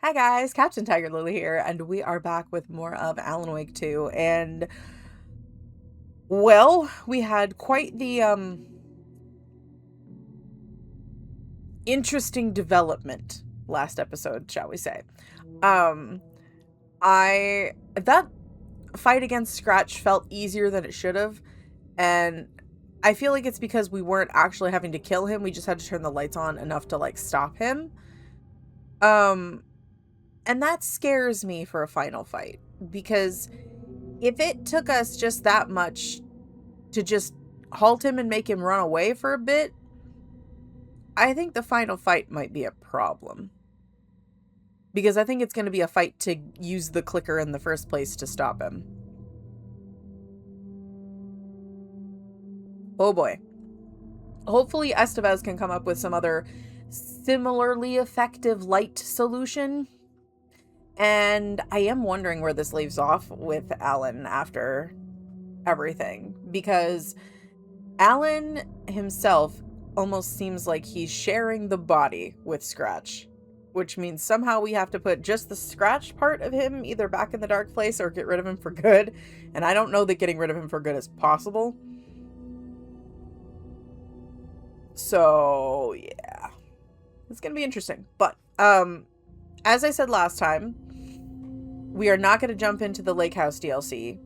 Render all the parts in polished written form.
Hi guys, Captain TigerLily here, and we are back with more of Alan Wake 2. And well, we had quite the interesting development last episode, shall we say. Um I that fight against Scratch felt easier than it should have, and I feel like it's because we weren't actually having to kill him, we just had to turn the lights on enough to like stop him. Um and that scares me for a final fight because if it took us just that much to just halt him and make him run away for a bit, I think the final fight might be a problem. Because I think it's going to be a fight to use the clicker in the first place to stop him. Oh boy. Hopefully Estevez can come up with some other similarly effective light solution. And I am wondering where this leaves off with Alan after everything. Because Alan himself almost seems like he's sharing the body with Scratch, which means somehow we have to put just the Scratch part of him either back in the dark place or get rid of him for good. And I don't know that getting rid of him for good is possible. So, yeah. It's going to be interesting. But, as I said last time, we are not going to jump into the Lake House DLC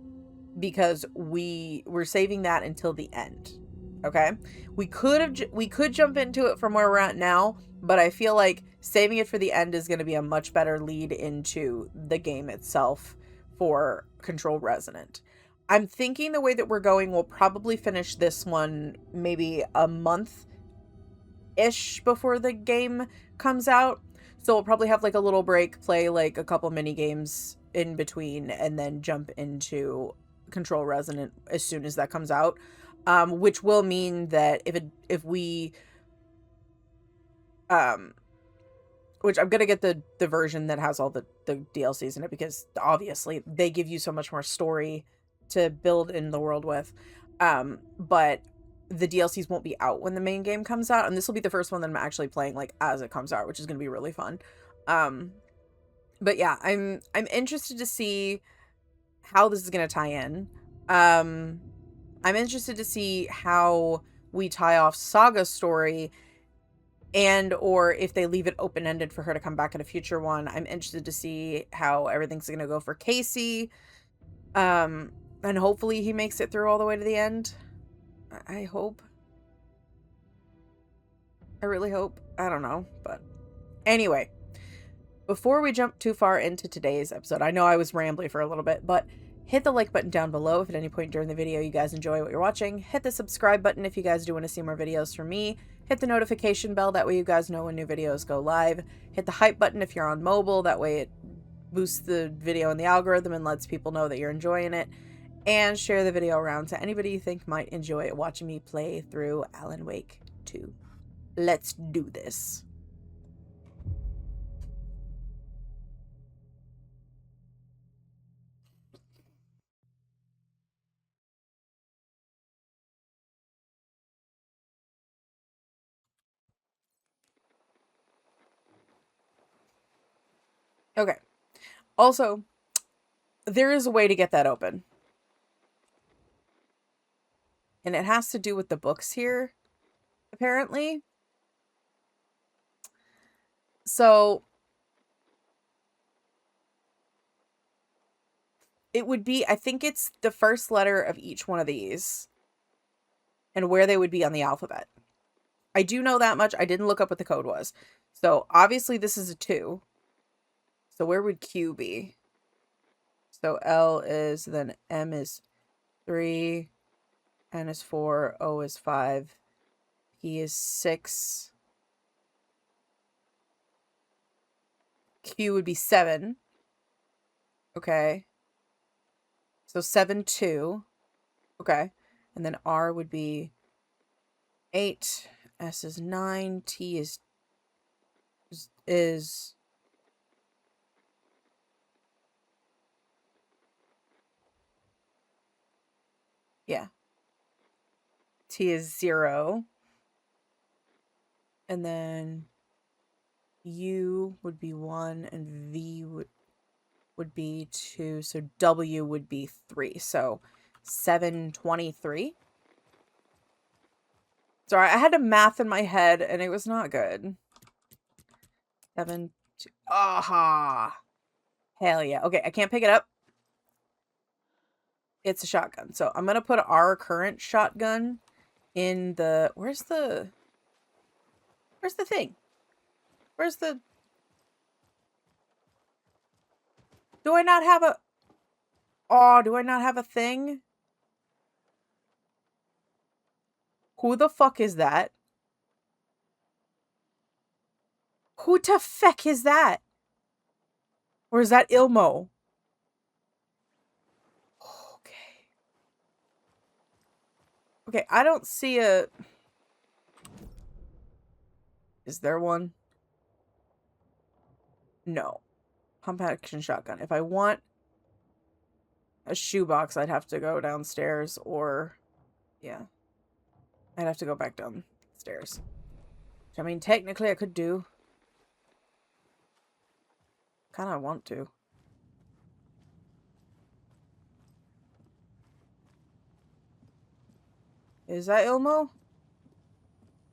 because we're saving that until the end. Okay, we could jump into it from where we're at now, but I feel like saving it for the end is going to be a much better lead into the game itself for Control Resonant. I'm thinking the way that we're going, we'll probably finish this one maybe a month ish before the game comes out. So we'll probably have like a little break, play like a couple mini games in between, and then jump into Control Resonant as soon as that comes out. Which will mean that if we which I'm gonna get the version that has all the DLCs in it, because obviously they give you so much more story to build in the world with. But the DLCs won't be out when the main game comes out, and this will be the first one that I'm actually playing like as it comes out, which is gonna be really fun. But yeah, I'm interested to see how this is gonna tie in. I'm interested to see how we tie off Saga's story, and or if they leave it open-ended for her to come back in a future one. I'm interested to see how everything's going to go for Casey. And hopefully he makes it through all the way to the end. I hope. I really hope. I don't know, but anyway, before we jump too far into today's episode, I know I was rambly for a little bit, but hit the like button down below if at any point during the video you guys enjoy what you're watching. Hit the subscribe button if you guys do want to see more videos from me. Hit the notification bell, that way you guys know when new videos go live. Hit the hype button if you're on mobile, that way it boosts the video in the algorithm and lets people know that you're enjoying it. And share the video around to anybody you think might enjoy watching me play through Alan Wake 2. Let's do this. Okay. Also, there is a way to get that open. And it has to do with the books here, apparently. So it would be, I think it's the first letter of each one of these and where they would be on the alphabet. I do know that much. I didn't look up what the code was. So obviously this is a 2. So where would Q be? So L is, then M is 3, N is 4, O is 5, P is 6, Q would be 7. Okay. So 7, 2. Okay. And then R would be 8, S is 9, T is yeah. T is 0. And then U would be 1 and V would be 2. So W would be 3. So 723. Sorry, I had a math in my head and it was not good. 7, 2. Aha! Hell yeah. Okay, I can't pick it up. It's a shotgun. So I'm going to put our current shotgun in the... Where's the thing? Where's the... Do I not have a... Oh, do I not have a thing? Who the fuck is that? Who the feck is that? Or is that Ilmo? Okay. Okay, I don't see a... Is there one? No. Pump action shotgun. If I want a shoebox, I'd have to go downstairs or... Yeah. I'd have to go back downstairs. Which, I mean, technically I could do. Kind of want to. Is that Ilmo?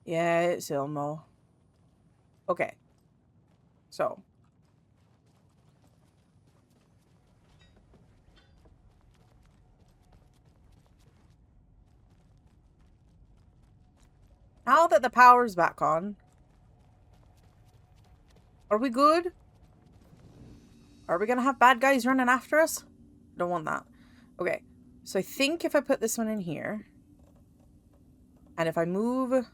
Yeah, it's Ilmo. Okay. So. Now that the power's back on. Are we good? Are we gonna have bad guys running after us? Don't want that. Okay. So I think if I put this one in here. And if I move...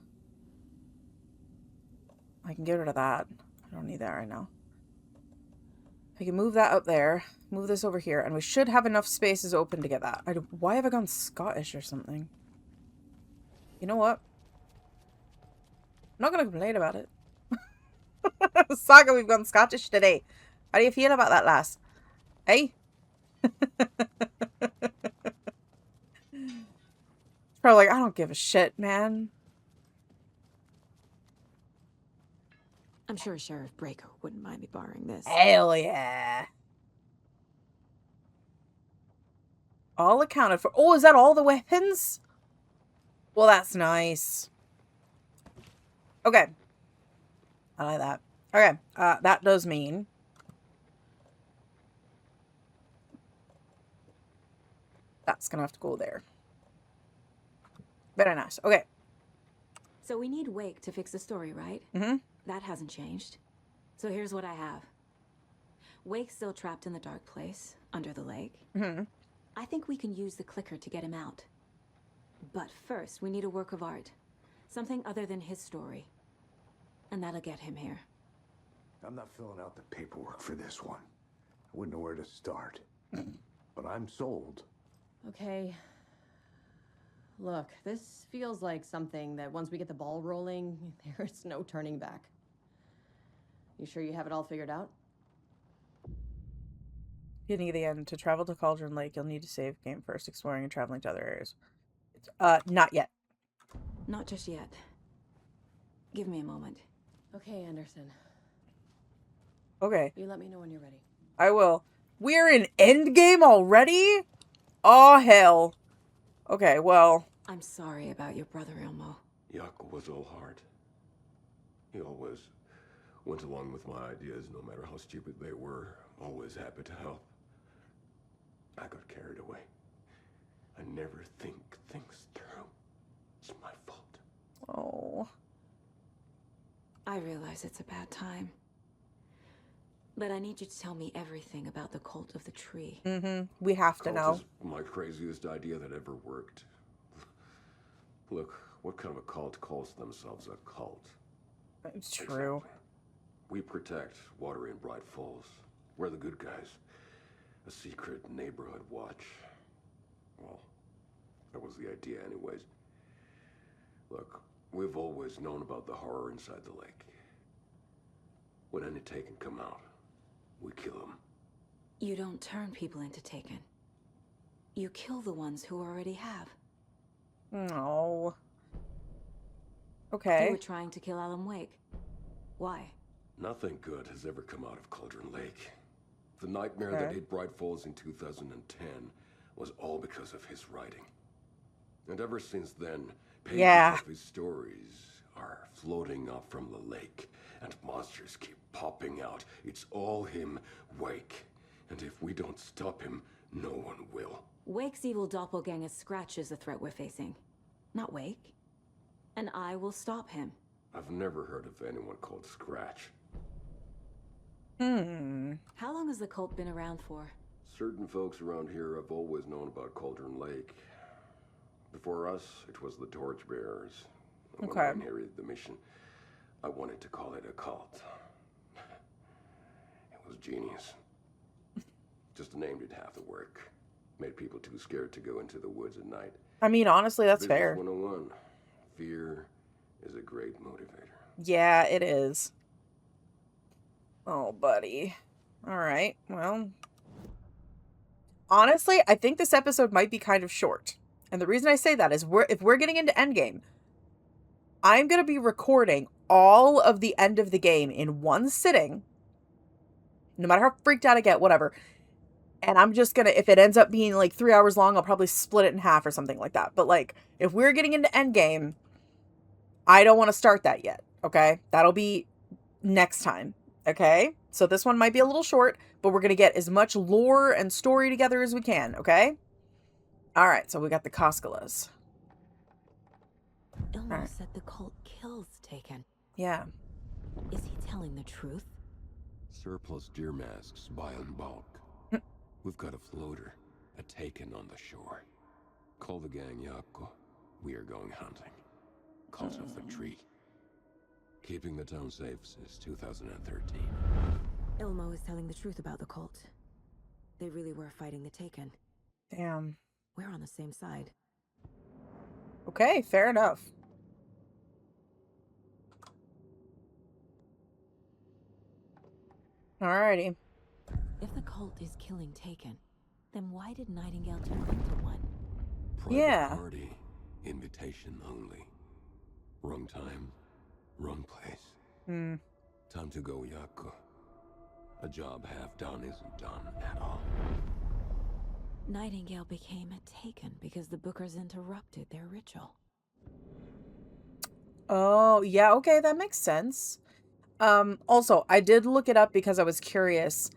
I can get rid of that. I don't need that right now. I can move that up there. Move this over here. And we should have enough spaces open to get that. Why have I gone Scottish or something? You know what? I'm not going to complain about it. Saga, we've gone Scottish today. How do you feel about that, lass? Hey? Probably like, I don't give a shit, man. I'm sure Sheriff Breaker wouldn't mind me borrowing this. Hell yeah. All accounted for. Oh, is that all the weapons? Well, that's nice. Okay. I like that. Okay. That does mean... That's gonna have to go there. Very nice. Okay. So we need Wake to fix the story, right? Mm-hmm. That hasn't changed. So here's what I have. Wake's still trapped in the dark place, under the lake. Mm-hmm. I think we can use the clicker to get him out. But first, we need a work of art. Something other than his story. And that'll get him here. I'm not filling out the paperwork for this one. I wouldn't know where to start. But I'm sold. Okay. Look, this feels like something that once we get the ball rolling, there's no turning back. You sure you have it all figured out? Getting to the end. To travel to Cauldron Lake, you'll need to save game first, exploring and traveling to other areas. Not yet. Not just yet. Give me a moment. Okay, Anderson. Okay. You let me know when you're ready. I will. We're in endgame already? Oh, hell. Okay, well... I'm sorry about your brother, Ilmo. Yaakov was all heart. He always went along with my ideas, no matter how stupid they were. Always happy to help. I got carried away. I never think things through. It's my fault. Oh. I realize it's a bad time. But I need you to tell me everything about the cult of the tree. Mm-hmm. We have to Cult know. is my craziest idea that ever worked. Look, what kind of a cult calls themselves a cult? It's true. Exactly. We protect Water in Bright Falls. We're the good guys. A secret neighborhood watch. Well, that was the idea anyways. Look, we've always known about the horror inside the lake. When any Taken come out, we kill them. You don't turn people into Taken. You kill the ones who already have. No. You Okay. were trying to kill Alan Wake. Why? Nothing good has ever come out of Cauldron Lake. The nightmare that hit Bright Falls in 2010 was all because of his writing. And ever since then, pages of his stories are floating up from the lake, and monsters keep popping out. It's all him, Wake. And if we don't stop him, no one will. Wake's evil doppelganger Scratch is the threat we're facing, not Wake. And I will stop him. I've never heard of anyone called Scratch. How long has the cult been around for? Certain folks around here have always known about Cauldron Lake. Before us, it was the Torchbearers. When I inherited the mission, I wanted to call it a cult. It was genius. Just the name did half the work. Made people too scared to go into the woods at night. I mean, honestly, that's Business fair. 101. Fear is a great motivator. Yeah, it is. Oh, buddy. All right. Well, honestly, I think this episode might be kind of short. And the reason I say that is if we're getting into Endgame, I'm going to be recording all of the end of the game in one sitting. No matter how freaked out I get, whatever. And I'm just going to, if it ends up being like 3 hours long, I'll probably split it in half or something like that. But like, if we're getting into Endgame, I don't want to start that yet. Okay? That'll be next time. Okay? So this one might be a little short, but we're going to get as much lore and story together as we can. Okay? Alright, so we got the Koskalas. Ilmo said the cult kills Taken. Yeah. Is he telling the truth? Surplus deer masks buy in bulk. We've got a floater, a Taken on the shore. Call the gang Yako. We are going hunting. Cult of the tree. Keeping the town safe since 2013. Ilmo is telling the truth about the cult. They really were fighting the Taken. Damn. We're on the same side. Okay, fair enough. Alrighty. If the cult is killing Taken, then why did Nightingale turn into one? Private party, invitation only. Wrong time, wrong place. Time to go, Yako. A job half done isn't done at all. Nightingale became a Taken because the Bookers interrupted their ritual. Oh, yeah, okay, that makes sense. Also, I did look it up because I was curious.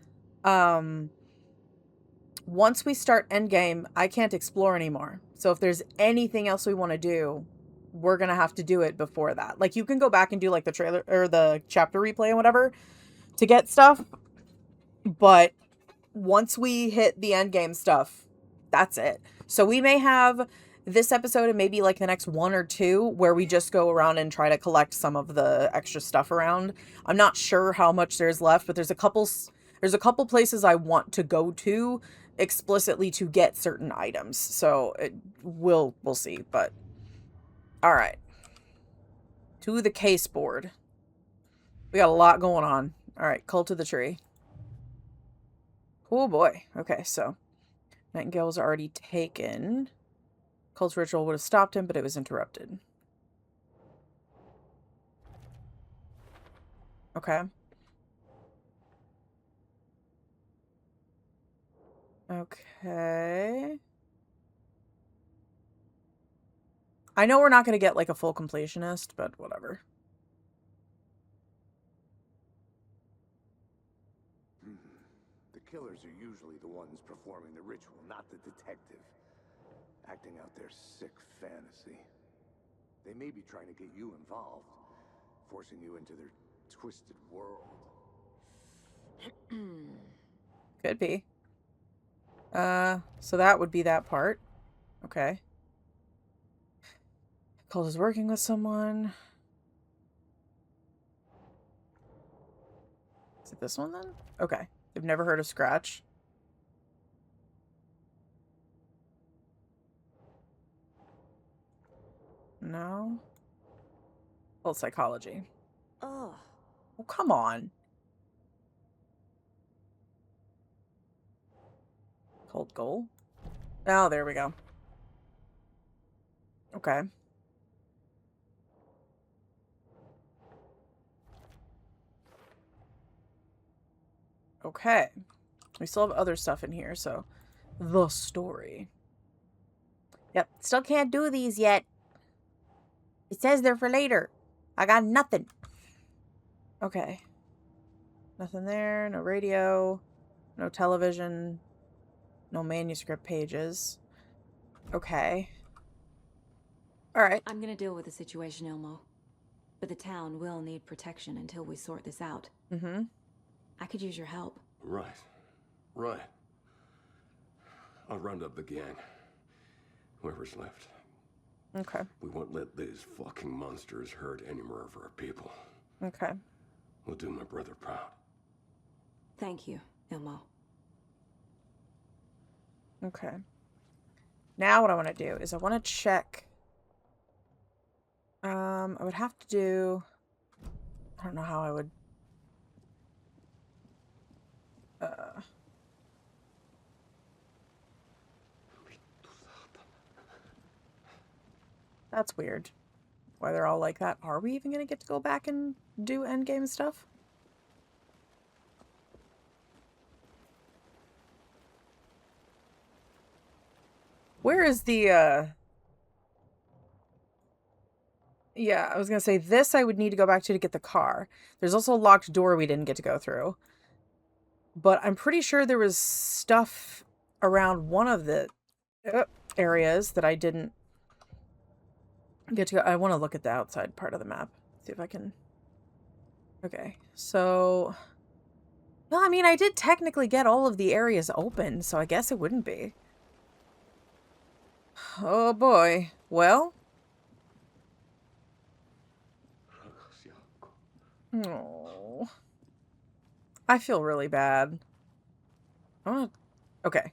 Once we start Endgame, I can't explore anymore. So if there's anything else we want to do, we're going to have to do it before that. Like, you can go back and do, like, the trailer or the chapter replay and whatever to get stuff. But once we hit the Endgame stuff, that's it. So we may have this episode and maybe, like, the next one or two where we just go around and try to collect some of the extra stuff around. I'm not sure how much there's left, but there's a couple places I want to go to explicitly to get certain items. So we'll see, but all right. To the case board. We got a lot going on. All right, Cult of the Tree. Oh boy. Okay, so Nightingale was already taken. Cult's ritual would have stopped him, but it was interrupted. Okay. Okay. I know we're not going to get, like, a full completionist, but whatever. The killers are usually the ones performing the ritual, not the detective. Acting out their sick fantasy. They may be trying to get you involved, forcing you into their twisted world. Could be. So that would be that part. Okay. Colt is working with someone. Is it this one then? Okay. They've never heard of Scratch. No. Well, psychology. Oh. Oh, come on. Cold goal. Oh, there we go. Okay. Okay. We still have other stuff in here, so... The story. Yep. Still can't do these yet. It says they're for later. I got nothing. Okay. Nothing there. No radio. No television. No manuscript pages. Okay. Alright. I'm gonna deal with the situation, Ilmo. But the town will need protection until we sort this out. Mm-hmm. I could use your help. Right. Right. I'll round up the gang. Whoever's left. Okay. We won't let these fucking monsters hurt any more of our people. Okay. We'll do my brother proud. Thank you, Ilmo. Okay. Now what I want to do is I want to check... I would have to do... I don't know how I would... That's weird. Why they're all like that. Are we even going to get to go back and do endgame stuff? Where is the, Yeah, I was going to say this I would need to go back to get the car. There's also a locked door we didn't get to go through. But I'm pretty sure there was stuff around one of the areas that I didn't get to go. I want to look at the outside part of the map. See if I can... Okay, so... Well, I mean, I did technically get all of the areas open, so I guess it wouldn't be. Oh boy. Well... Oh, I feel really bad. Okay,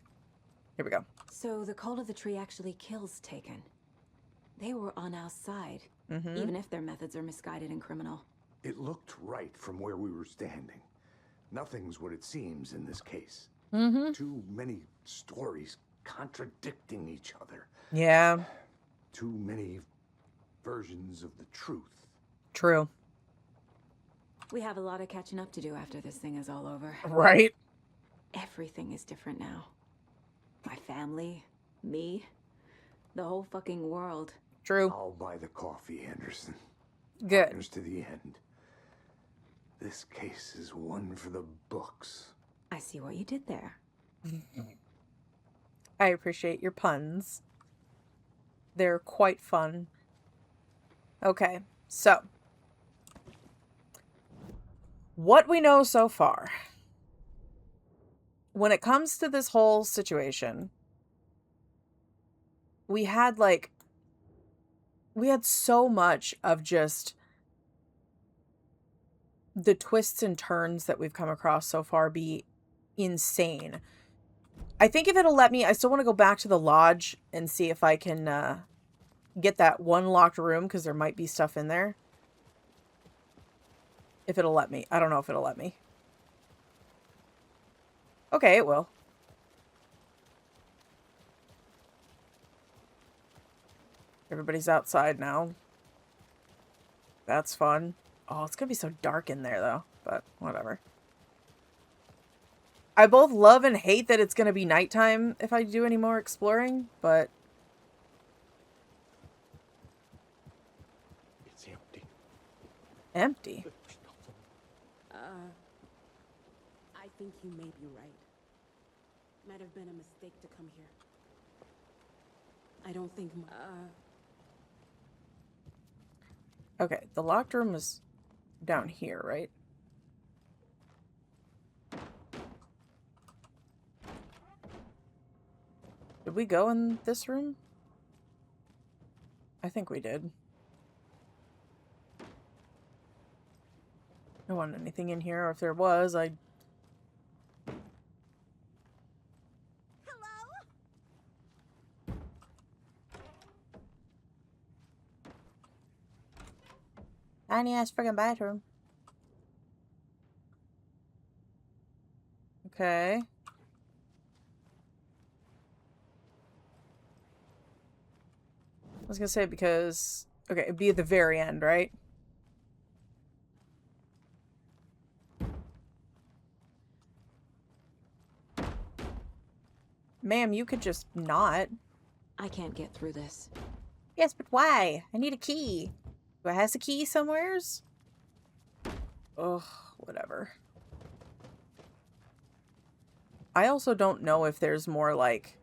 here we go. So the cult of the tree actually kills Taken. They were on our side, Mm-hmm. even if their methods are misguided and criminal. It looked right from where we were standing. Nothing's what it seems in this case. Mm-hmm. Too many stories contradicting each other. Yeah. Too many versions of the truth. True. We have a lot of catching up to do after this thing is all over. Right? Everything is different now. My family, me, the whole fucking world. True. I'll buy the coffee, Anderson. Good. Partners to the end. This case is one for the books. I see what you did there. I appreciate your puns. They're quite fun. Okay, so... What we know so far. When it comes to this whole situation, we had so much of just the twists and turns that we've come across so far be insane. I think if it'll let me, I still want to go back to the lodge and see if I can get that one locked room, because there might be stuff in there. If it'll let me. I don't know if it'll let me. Okay, it will. Everybody's outside now. That's fun. Oh, it's gonna be so dark in there, though. But whatever. I both love and hate that it's gonna be nighttime if I do any more exploring, but... It's empty. Empty? I think you may be right. Might have been a mistake to come here. I don't think... Okay, the locked room was down here, right? Did we go in this room? I think we did. I don't want anything in here, or if there was, I... Tiny ass friggin' bathroom. Okay. I was gonna say because... Okay, it'd be at the very end, right? Ma'am, you could just not. I can't get through this. Yes, but why? I need a key. Do I have a key somewheres? Ugh, whatever. I also don't know if there's more, like...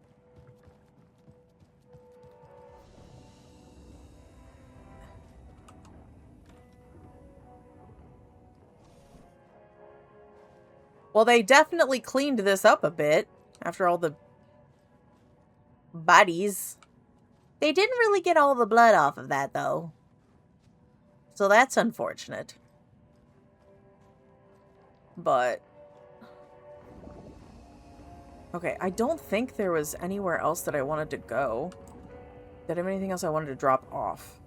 Well, they definitely cleaned this up a bit after all the bodies. They didn't really get all the blood off of that, though. So that's unfortunate. But... okay, I don't think there was anywhere else that I wanted to go. Did I have anything else I wanted to drop off?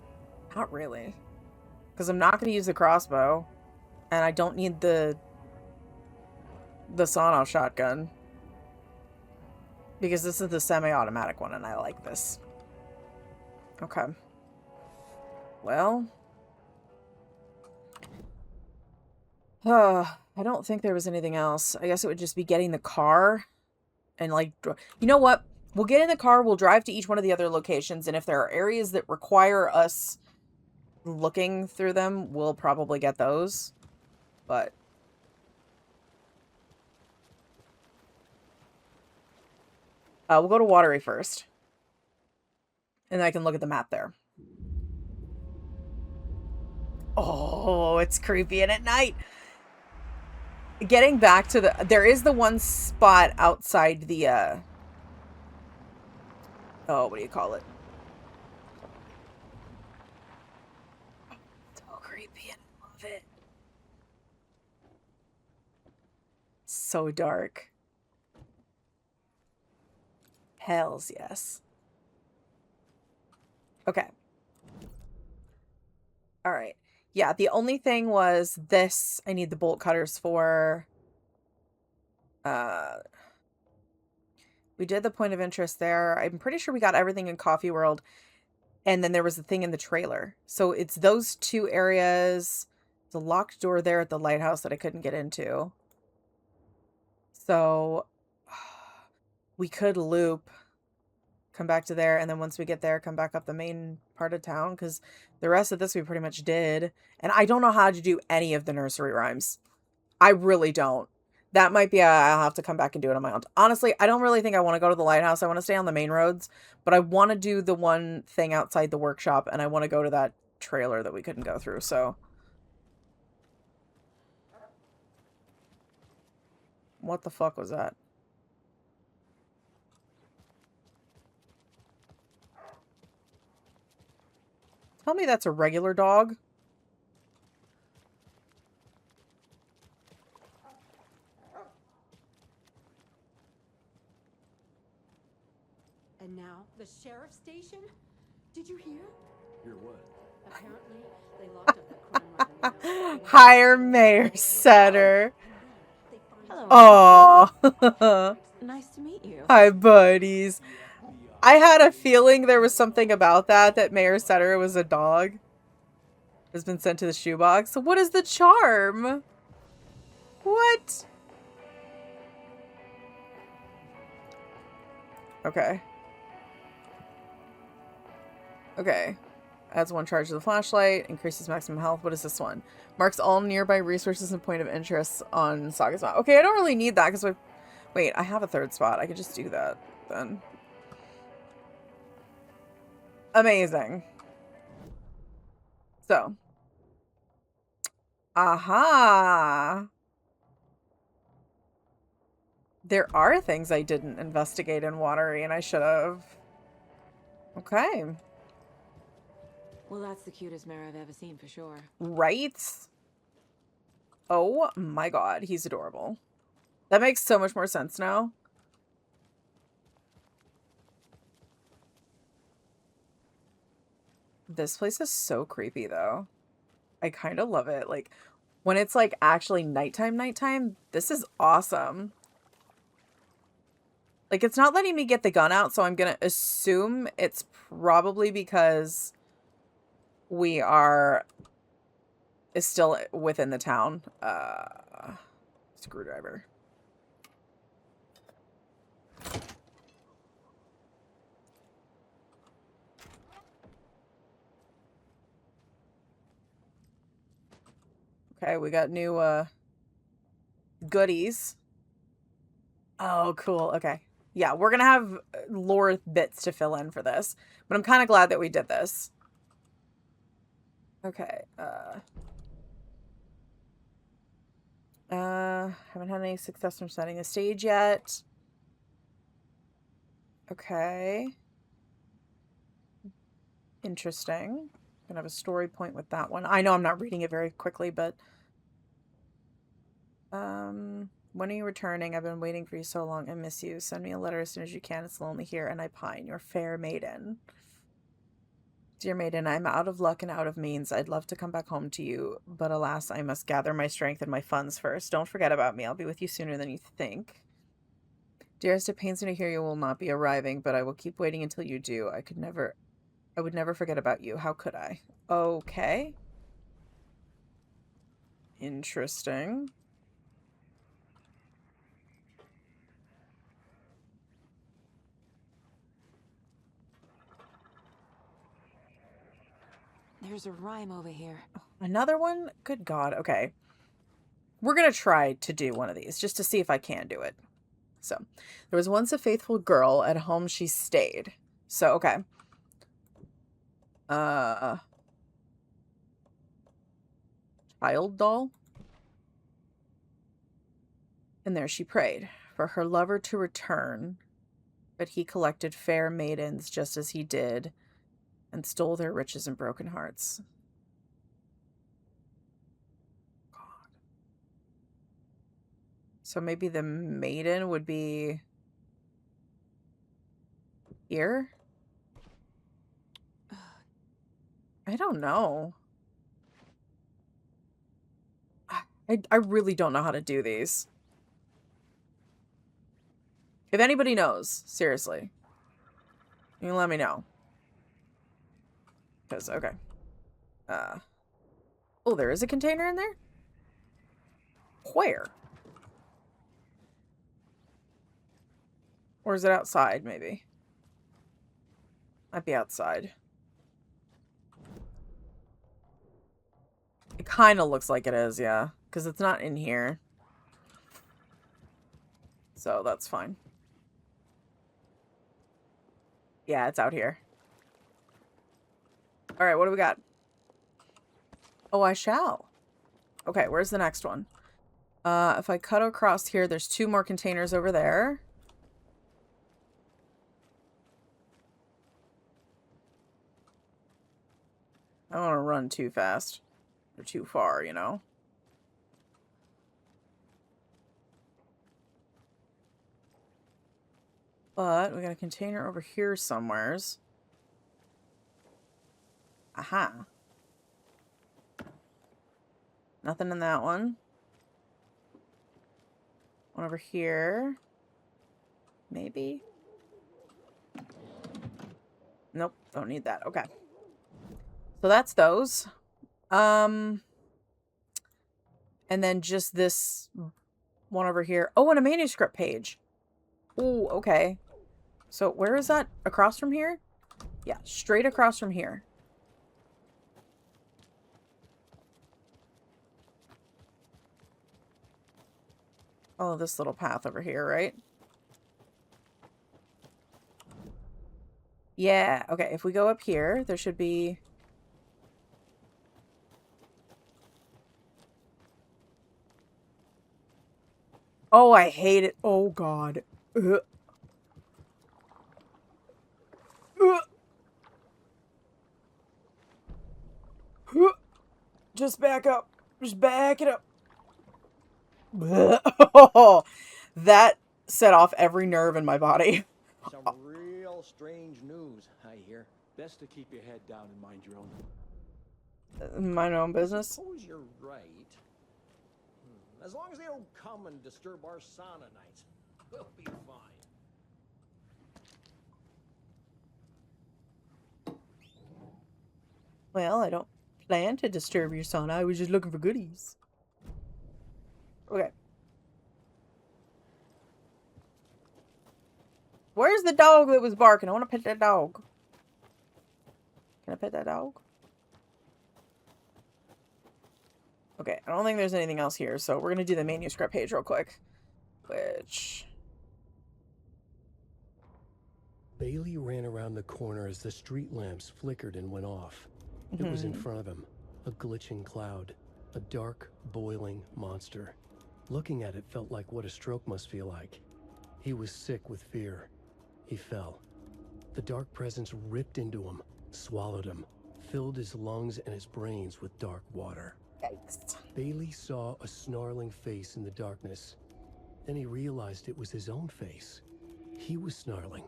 Not really. Because I'm not going to use the crossbow. And I don't need the sawn-off shotgun. Because this is the semi-automatic one and I like this. Okay. Well. I don't think there was anything else. I guess it would just be getting the car. And like, you know what? We'll get in the car, we'll drive to each one of the other locations, and if there are areas that require us looking through them, we'll probably get those. But... we'll go to Watery first. And I can look at the map there. Oh, it's creepy and at night. Getting back to the... there is the one spot outside the, oh, what do you call it? So creepy. I love it. So dark. Hells yes. Okay. Alright. Yeah, the only thing was this. I need the bolt cutters for... we did the point of interest there. I'm pretty sure we got everything in Coffee World. And then there was the thing in the trailer. So it's those two areas. The locked door there at the lighthouse that I couldn't get into. So we could loop, come back to there, and then once we get there, come back up the main part of town, because the rest of this we pretty much did. And I don't know how to do any of the nursery rhymes. I really don't. That might be, I'll have to come back and do it on my own. Honestly, I don't really think I want to go to the lighthouse. I want to stay on the main roads, but I want to do the one thing outside the workshop, and I want to go to that trailer that we couldn't go through, so. What the fuck was that? Tell me that's a regular dog. And now, the sheriff's station? Did you hear? Hear what? Apparently, they locked up the crime ring. Hire Mayor Setter. Hello. Aww. Nice to meet you. Hi, buddies. I had a feeling there was something about that Mayor Setter was a dog. Has been sent to the shoebox. So what is the charm? What? Okay. Okay. Adds 1 charge to the flashlight. Increases maximum health. What is this one? Marks all nearby resources and point of interest on Saga's map. Okay, I don't really need that because I... wait, I have a 3rd spot. I could just do that then. Amazing. So. Aha. There are things I didn't investigate in Watery and I should have. Okay. Well, that's the cutest mare I've ever seen for sure. Right? Oh my god, he's adorable. That makes so much more sense now. This place is so creepy though. I kind of love it. Like, when it's like actually nighttime, this is awesome. Like, it's not letting me get the gun out, so I'm gonna assume it's probably because we are still within the town. Screwdriver. Okay, we got new goodies. Oh, cool. Okay. Yeah, we're gonna have lore bits to fill in for this, but I'm kind of glad that we did this. Okay. Haven't had any success from setting the stage yet. Okay. Interesting. Gonna have a story point with that one. I know I'm not reading it very quickly, but when are you returning? I've been waiting for you so long. I miss you. Send me a letter as soon as you can. It's lonely here, and I pine. Your fair maiden. Dear maiden, I'm out of luck and out of means. I'd love to come back home to you, but alas, I must gather my strength and my funds first. Don't forget about me. I'll be with you sooner than you think. Dearest, it pains me to hear you will not be arriving, but I will keep waiting until you do. I would never forget about you. How could I? Okay. Interesting. There's a rhyme over here. Another one? Good God. Okay. We're going to try to do one of these just to see if I can do it. So, there was once a faithful girl, at home she stayed. So, okay. Child doll? And there she prayed for her lover to return, but he collected fair maidens just as he did and stole their riches and broken hearts. God. So maybe the maiden would be here? I don't know. I really don't know how to do these. If anybody knows, seriously, you can let me know. Because, okay. Oh, there is a container in there? Where? Or is it outside, maybe? Might be outside. It kind of looks like it is, yeah. Because it's not in here. So that's fine. Yeah, it's out here. Alright, what do we got? Oh, I shall. Okay, where's the next one? If I cut across here, there's 2 more containers over there. I don't want to run too fast. Or too far, you know? But we got a container over here somewheres. Aha. Nothing in that one. One over here. Maybe? Nope, don't need that. Okay. So that's those. And then just this one over here. Oh, and a manuscript page. Oh, okay. So where is that? Across from here? Yeah, straight across from here. Oh, this little path over here, right? Yeah, okay. If we go up here, there should be... Oh, I hate it. Oh, God. Ugh. Ugh. Ugh. Just back up. Just back it up. Oh, that set off every nerve in my body. Some real strange news, I hear. Best to keep your head down and mind your own. Mind my own business. Suppose you're right. As long as they don't come and disturb our sauna nights, we'll be fine. Well, I don't plan to disturb your sauna. I was just looking for goodies. Okay. Where's the dog that was barking? I want to pet that dog. Can I pet that dog? Okay, I don't think there's anything else here, so we're gonna do the manuscript page real quick. Which... Bailey ran around the corner as the street lamps flickered and went off. It was in front of him, a glitching cloud, a dark, boiling monster. Looking at it felt like what a stroke must feel like. He was sick with fear. He fell. The dark presence ripped into him, swallowed him, filled his lungs and his brains with dark water. Yikes. Bailey saw a snarling face in the darkness. Then he realized it was his own face. He was snarling.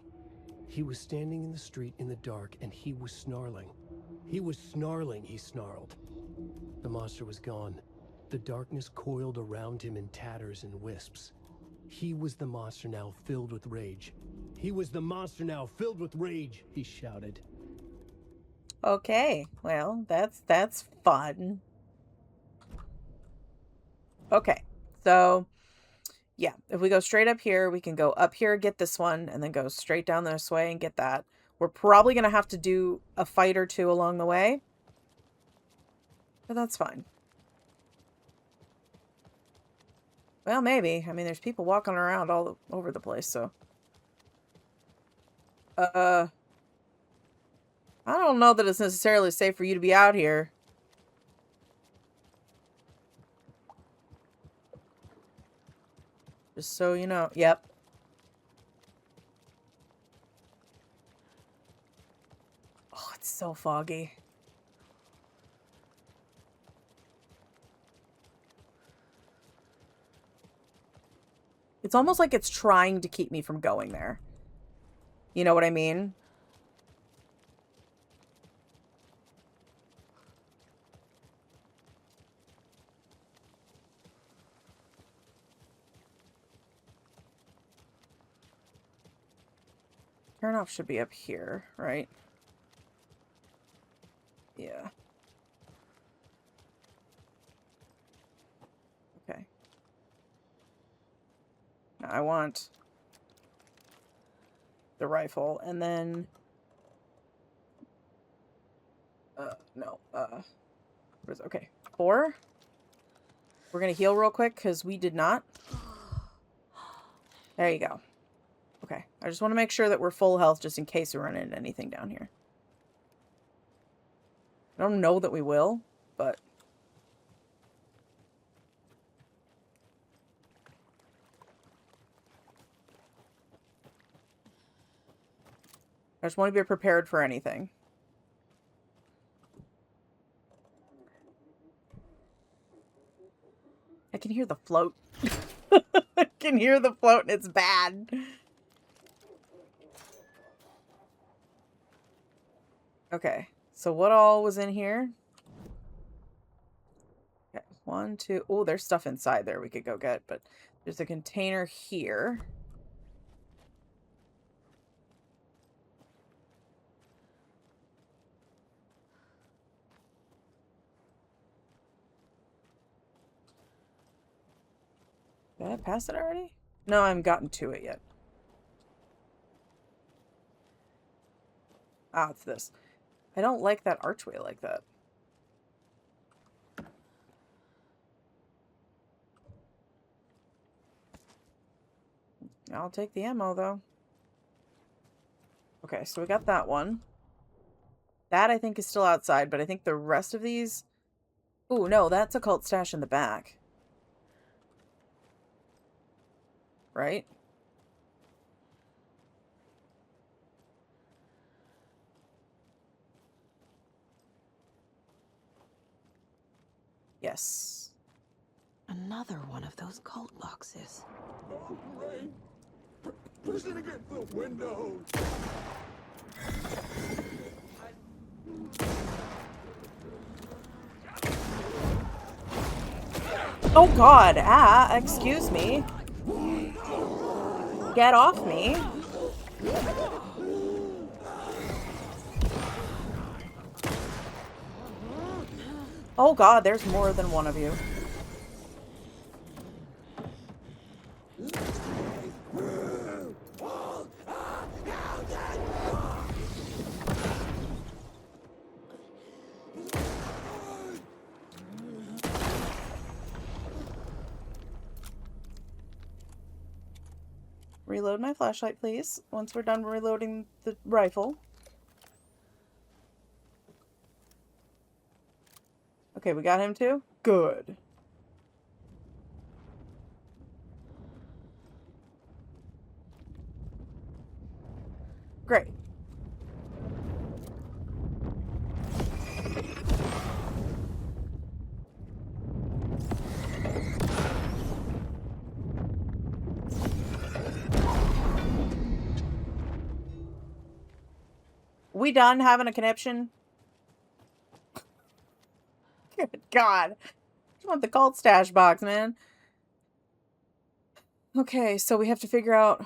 He was standing in the street in the dark, and he was snarling. He was snarling, he snarled. The monster was gone. The darkness coiled around him in tatters and wisps. He was the monster now filled with rage. He was the monster now filled with rage, he shouted. Okay, well, that's fun. Okay, so yeah, if we go straight up here, we can go up here, get this one, and then go straight down this way and get that. We're probably going to have to do a fight or two along the way, but that's fine. Well, maybe. I mean, there's people walking around all over the place, so. I don't know that it's necessarily safe for you to be out here. Just so you know. Yep. Oh, it's so foggy. It's almost like it's trying to keep me from going there. You know what I mean? Turn off should be up here, right? Yeah. Okay. Now I want the rifle, and then no, what is it? Okay, 4. We're gonna heal real quick because we did not. There you go. Okay, I just want to make sure that we're full health just in case we run into anything down here. I don't know that we will, but I just want to be prepared for anything. I can hear the float. I can hear the float and it's bad. Okay, so what all was in here? Okay, 1, 2. Oh, there's stuff inside there we could go get, but there's a container here. Did I pass it already? No, I haven't gotten to it yet. Ah, it's this. I don't like that archway like that. I'll take the ammo, though. Okay, so we got that one. That, I think, is still outside, but I think the rest of these... Ooh, no, that's a cult stash in the back. Right? Yes. Another one of those cult boxes. Oh, Ray! Push it against the window! Oh god, excuse me. Get off me. Oh god, there's more than one of you. reload my flashlight, please. Once we're done reloading the rifle. Okay, we got him too? Good. Great. We done having a conniption? Good God. I want the cult stash box, man. Okay, so we have to figure out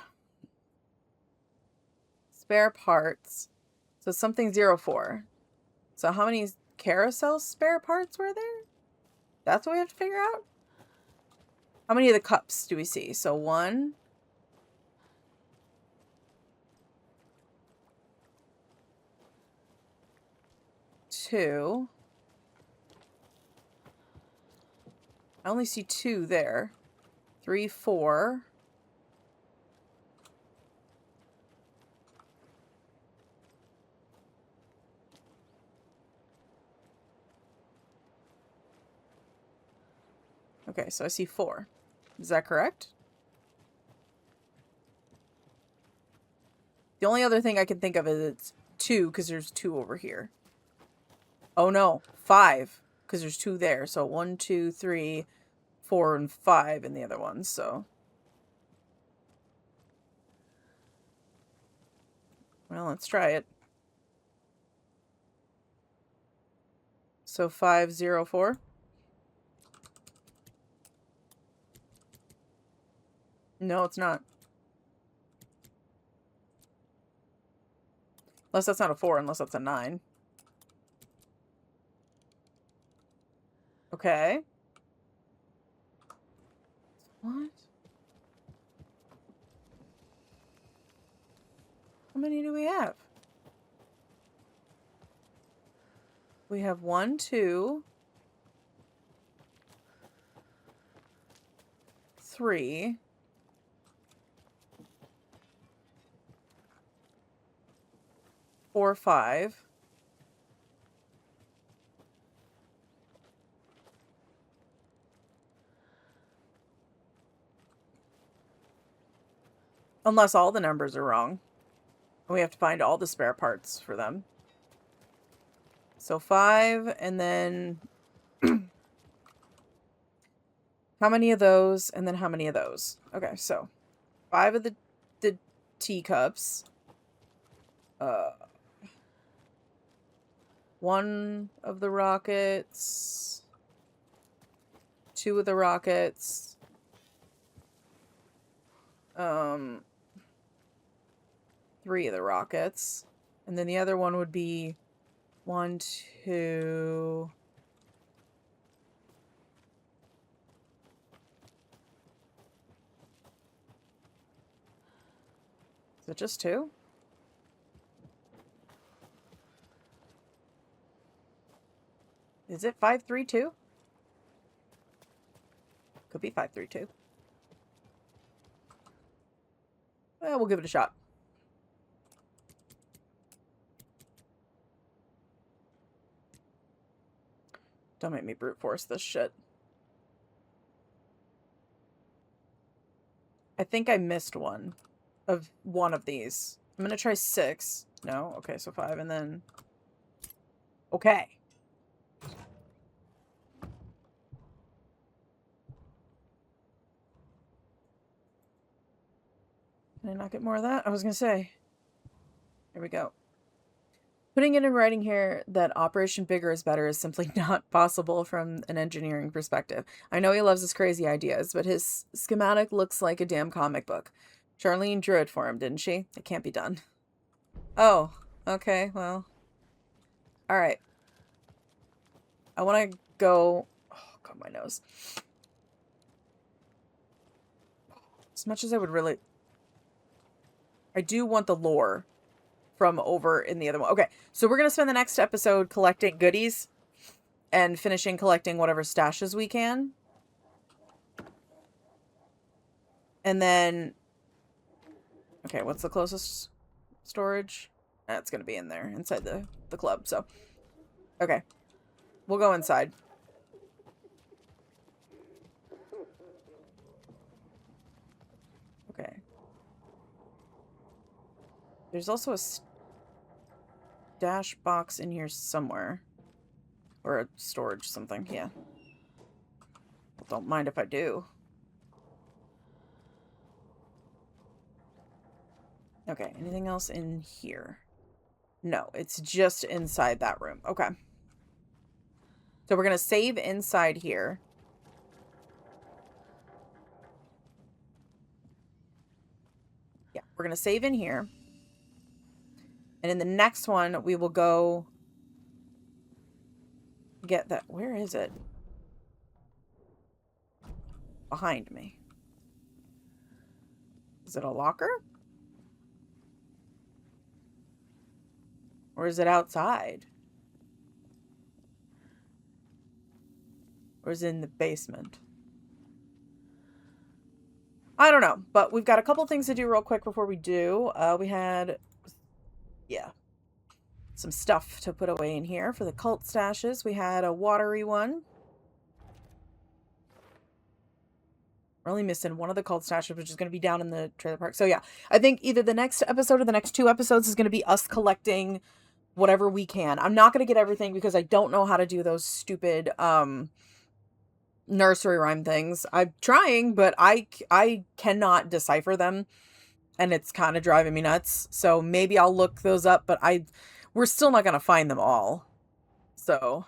spare parts. So something 04. So how many carousel spare parts were there? That's what we have to figure out? How many of the cups do we see? So 1. 2. I only see 2 there. 3, 4. Okay, so I see 4. Is that correct? The only other thing I can think of is it's 2, because there's 2 over here. Oh no, 5, because there's 2 there. So 1, 2, 3, 4, and 5 in the other ones, so. Well, let's try it. So 504. No, it's not. Unless that's not a 4, unless that's a 9. Okay. What? How many do we have? We have 1, 2, 3. 4, 5. Unless all the numbers are wrong. We have to find all the spare parts for them. So 5, and then how many of those, and then how many of those? Okay, so 5 of the teacups. 1 of the rockets. 2 of the rockets. 3 of the rockets. And then the other one would be 1, 2... Is it just 2? Is it 532? Could be 532. Well, we'll give it a shot. Don't make me brute force this shit. I think I missed one of these. I'm gonna try 6. No? Okay, so 5 and then... Okay. Can I not get more of that? I was gonna say. Here we go. Putting it in writing here that Operation Bigger is Better is simply not possible from an engineering perspective. I know he loves his crazy ideas, but his schematic looks like a damn comic book. Charlene drew it for him, didn't she? It can't be done. Oh, okay, well. Alright. I want to go... Oh, God, my nose. As much as I would really... I do want the lore from over in the other one. Okay, so we're going to spend the next episode collecting goodies and finishing collecting whatever stashes we can. And then Okay, what's the closest storage? That's gonna be in there, inside the club, so. Okay. We'll go inside. Okay. There's also a stash box in here somewhere. Or a storage something, yeah. Don't mind if I do. Okay, anything else in here? No, it's just inside that room. Okay. So we're going to save inside here. Yeah, we're going to save in here. And in the next one, we will go get that. Where is it? Behind me. Is it a locker? Or is it outside? Or is it in the basement? I don't know, but we've got a couple things to do real quick before we do. We had, yeah, some stuff to put away in here for the cult stashes. We had a watery one. We're only missing one of the cult stashes, which is going to be down in the trailer park. So yeah, I think either the next episode or the next 2 episodes is going to be us collecting whatever we can. I'm not going to get everything because I don't know how to do those stupid nursery rhyme things. I'm trying, but I cannot decipher them, and it's kind of driving me nuts. So maybe I'll look those up, but we're still not going to find them all. So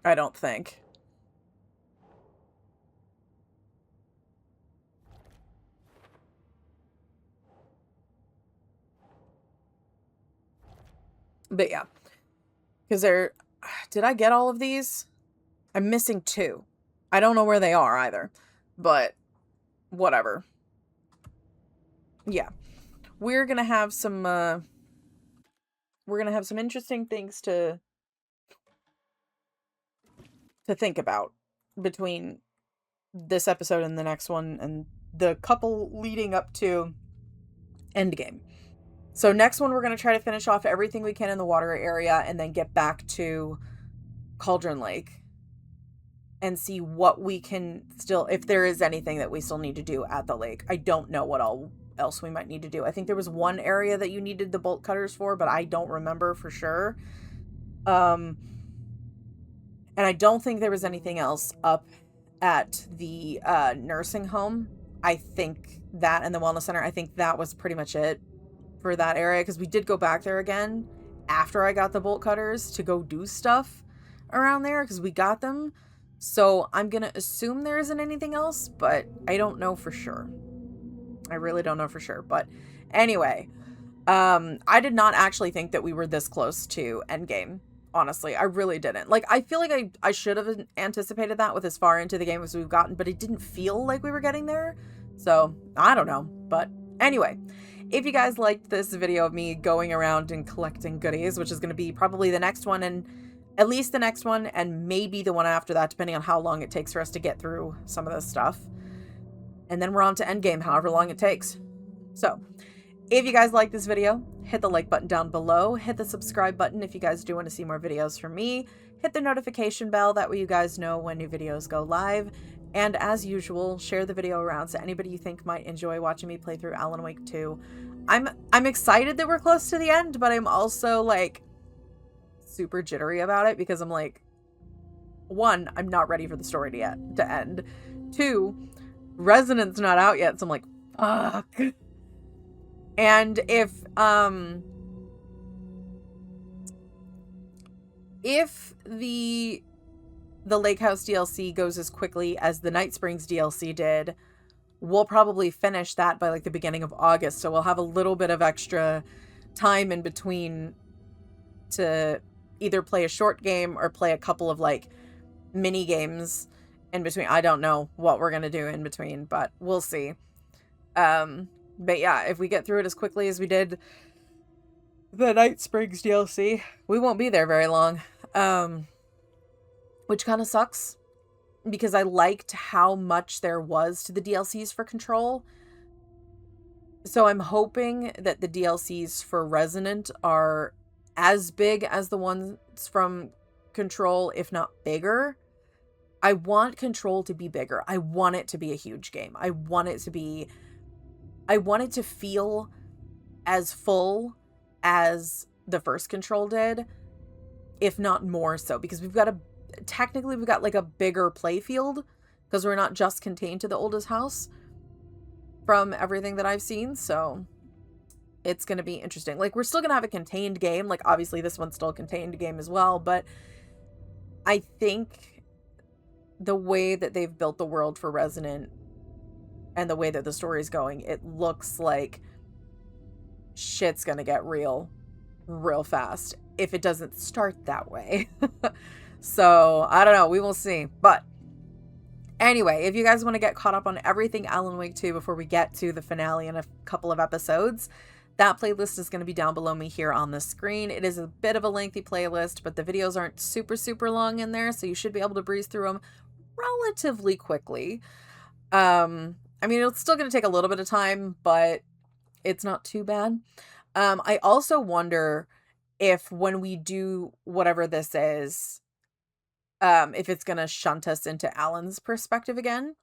I don't think. But yeah, because did I get all of these? I'm missing 2. I don't know where they are either, but whatever. Yeah, we're gonna have some interesting things to think about between this episode and the next one and the couple leading up to Endgame. So next one, we're going to try to finish off everything we can in the water area and then get back to Cauldron Lake and see what we can still, if there is anything that we still need to do at the lake. I don't know what else we might need to do. I think there was one area that you needed the bolt cutters for, but I don't remember for sure. And I don't think there was anything else up at the nursing home. I think that and the wellness center, I think that was pretty much it for that area, because we did go back there again after I got the bolt cutters to go do stuff around there because we got them. So I'm going to assume there isn't anything else, but I don't know for sure. I really don't know for sure. But anyway, I did not actually think that we were this close to Endgame. Honestly, I really didn't. Like, I feel like I should have anticipated that with as far into the game as we've gotten, but it didn't feel like we were getting there. So, I don't know. But anyway, if you guys liked this video of me going around and collecting goodies, which is going to be probably the next one, and at least the next one, and maybe the one after that, depending on how long it takes for us to get through some of this stuff. And then we're on to Endgame, however long it takes. So, if you guys like this video, hit the like button down below. Hit the subscribe button if you guys do want to see more videos from me. Hit the notification bell, that way you guys know when new videos go live. And as usual, share the video around to anybody you think might enjoy watching me play through Alan Wake 2. I'm excited that we're close to the end, but I'm also like super jittery about it because I'm like, 1, I'm not ready for the story to end. 2, Resonant's not out yet, so I'm like, fuck. And if the Lake House DLC goes as quickly as the Night Springs DLC did, we'll probably finish that by like the beginning of August. So we'll have a little bit of extra time in between to either play a short game or play a couple of like mini games in between. I don't know what we're going to do in between, but we'll see. But yeah, if we get through it as quickly as we did the Night Springs DLC, we won't be there very long. Which kind of sucks. because I liked how much there was to the DLCs for Control. So I'm hoping that the DLCs for Resonant are as big as the ones from Control, if not bigger. I want Control to be bigger. I want it to be a huge game. I want it to feel as full as the first Control did, if not more so, because we've got like a bigger play field, because we're not just contained to the oldest house from everything that I've seen. So it's going to be interesting. Like, we're still going to have a contained game. Like, obviously this one's still a contained game as well, but I think the way that they've built the world for Resonant and the way that the story's going, it looks like shit's going to get real fast if it doesn't start that way. So I don't know, we will see. But anyway, if you guys want to get caught up on everything Alan Wake 2 before we get to the finale in a couple of episodes, that playlist is going to be down below me here on the screen. It is a bit of a lengthy playlist, but the videos aren't super long in there, so you should be able to breeze through them relatively quickly. I mean, it's still going to take a little bit of time, but it's not too bad. I also wonder if when we do whatever this is, if it's going to shunt us into Alan's perspective again,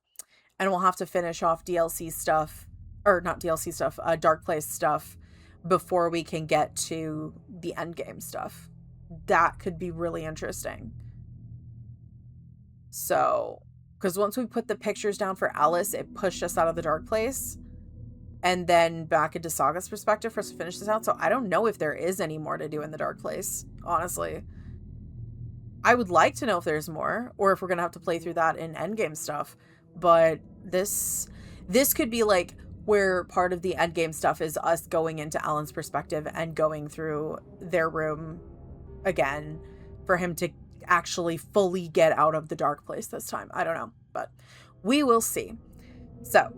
and we'll have to finish off DLC stuff, or not DLC stuff, Dark Place stuff, before we can get to the endgame stuff. That could be really interesting. So, because once we put the pictures down for Alice, it pushed us out of the Dark Place, and then back into Saga's perspective for us to finish this out. So I don't know if there is any more to do in the Dark Place, honestly. I would like to know if there's more, or if we're gonna have to play through that in endgame stuff. But this could be like where part of the endgame stuff is us going into Alan's perspective and going through their room again for him to actually fully get out of the Dark Place this time. I don't know, but we will see. So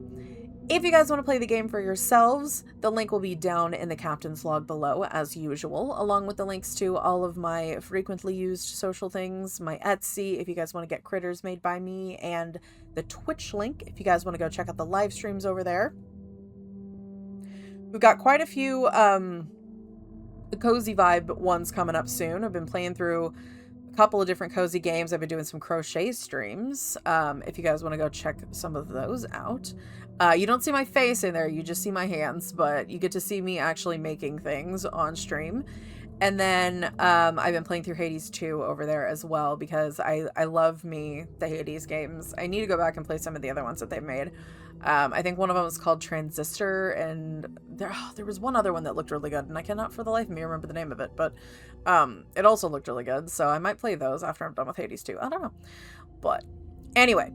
if you guys want to play the game for yourselves, the link will be down in the captain's log below, as usual, along with the links to all of my frequently used social things, my Etsy, if you guys want to get critters made by me, and the Twitch link, if you guys want to go check out the live streams over there. We've got quite a few the Cozy Vibe ones coming up soon. I've been playing through a couple of different cozy games. I've been doing some crochet streams. If you guys want to go check some of those out. You don't see my face in there, you just see my hands, but you get to see me actually making things on stream. And then I've been playing through Hades 2 over there as well, because I love me the Hades games. I need to go back and play some of the other ones that they've made. I think one of them was called Transistor, and there was one other one that looked really good, and I cannot for the life of me remember the name of it, but it also looked really good, so I might play those after I'm done with Hades 2. I don't know. But anyway,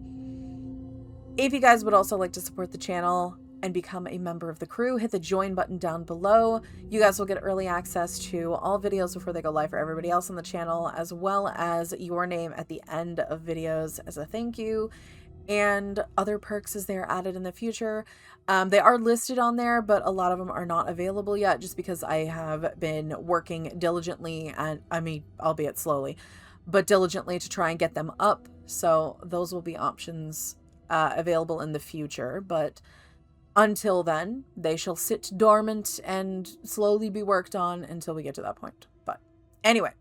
if you guys would also like to support the channel and become a member of the crew, hit the join button down below. You guys will get early access to all videos before they go live for everybody else on the channel, as well as your name at the end of videos as a thank you, and other perks as they are added in the future. They are listed on there, but a lot of them are not available yet, just because I have been working diligently, and I mean, albeit slowly, but diligently to try and get them up. So those will be options available in the future, but until then, they shall sit dormant and slowly be worked on until we get to that point. But anyway,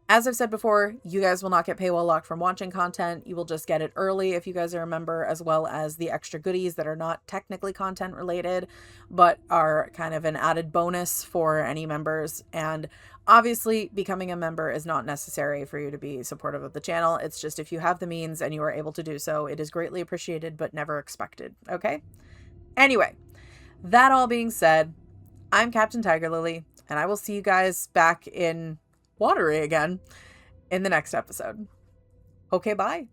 as I've said before, you guys will not get paywall locked from watching content. You will just get it early if you guys are a member, as well as the extra goodies that are not technically content related, but are kind of an added bonus for any members. And obviously, becoming a member is not necessary for you to be supportive of the channel. It's just if you have the means and you are able to do so, it is greatly appreciated, but never expected. Okay? Anyway, that all being said, I'm Captain TigerLily, and I will see you guys back in Watery again in the next episode. Okay, bye.